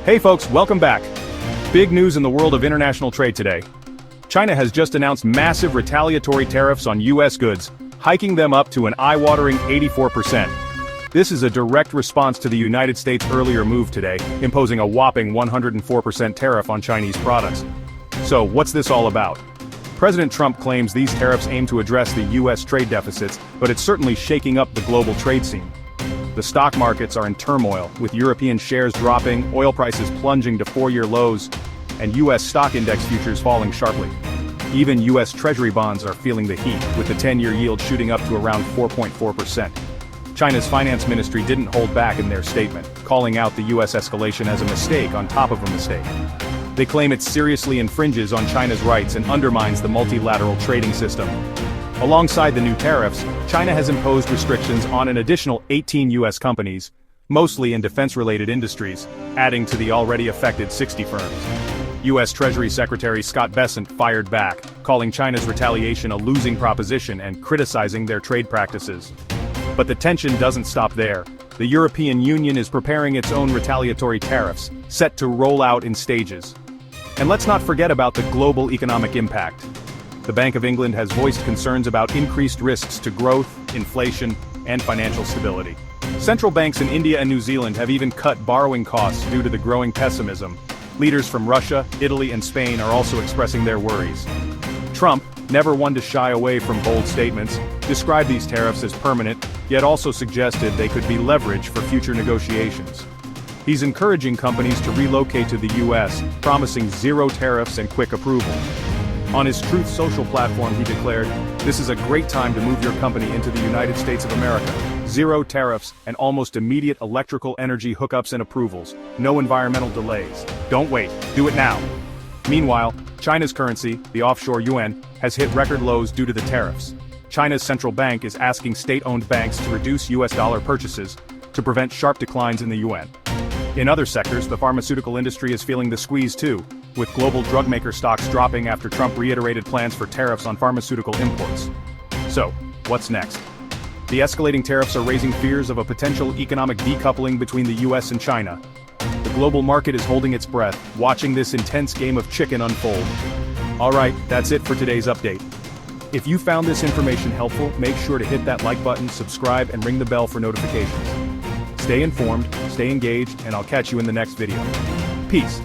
Hey folks, welcome back. Big news in the world of international trade today. China has just announced massive retaliatory tariffs on US goods, hiking them up to an eye-watering 84%. This is a direct response to the United States' earlier move today, imposing a whopping 104% tariff on Chinese products. So, what's this all about? President Trump claims these tariffs aim to address the US trade deficits, but it's certainly shaking up the global trade scene. The stock markets are in turmoil, with European shares dropping, oil prices plunging to four-year lows, and US stock index futures falling sharply. Even US Treasury bonds are feeling the heat, with the 10-year yield shooting up to around 4.4%. China's finance ministry didn't hold back in their statement, calling out the US escalation as a mistake on top of a mistake. They claim it seriously infringes on China's rights and undermines the multilateral trading system. Alongside the new tariffs, China has imposed restrictions on an additional 18 US companies, mostly in defense-related industries, adding to the already affected 60 firms. US Treasury Secretary Scott Bessent fired back, calling China's retaliation a losing proposition and criticizing their trade practices. But the tension doesn't stop there. The European Union is preparing its own retaliatory tariffs, set to roll out in stages. And let's not forget about the global economic impact. The Bank of England has voiced concerns about increased risks to growth, inflation, and financial stability. Central banks in India and New Zealand have even cut borrowing costs due to the growing pessimism. Leaders from Russia, Italy, and Spain are also expressing their worries. Trump, never one to shy away from bold statements, described these tariffs as permanent, yet also suggested they could be leverage for future negotiations. He's encouraging companies to relocate to the US, promising zero tariffs and quick approval. On his Truth Social platform he declared, "This is a great time to move your company into the United States of America. Zero tariffs and almost immediate electrical energy hookups and approvals. No environmental delays. Don't wait, do it now." Meanwhile, China's currency, the offshore yuan, has hit record lows due to the tariffs. China's central bank is asking state-owned banks to reduce US dollar purchases to prevent sharp declines in the yuan. In other sectors, the pharmaceutical industry is feeling the squeeze too, with global drug maker stocks dropping after Trump reiterated plans for tariffs on pharmaceutical imports. So, what's next? The escalating tariffs are raising fears of a potential economic decoupling between the US and China. The global market is holding its breath, watching this intense game of chicken unfold. Alright, that's it for today's update. If you found this information helpful, make sure to hit that like button, subscribe, and ring the bell for notifications. Stay informed, stay engaged, and I'll catch you in the next video. Peace.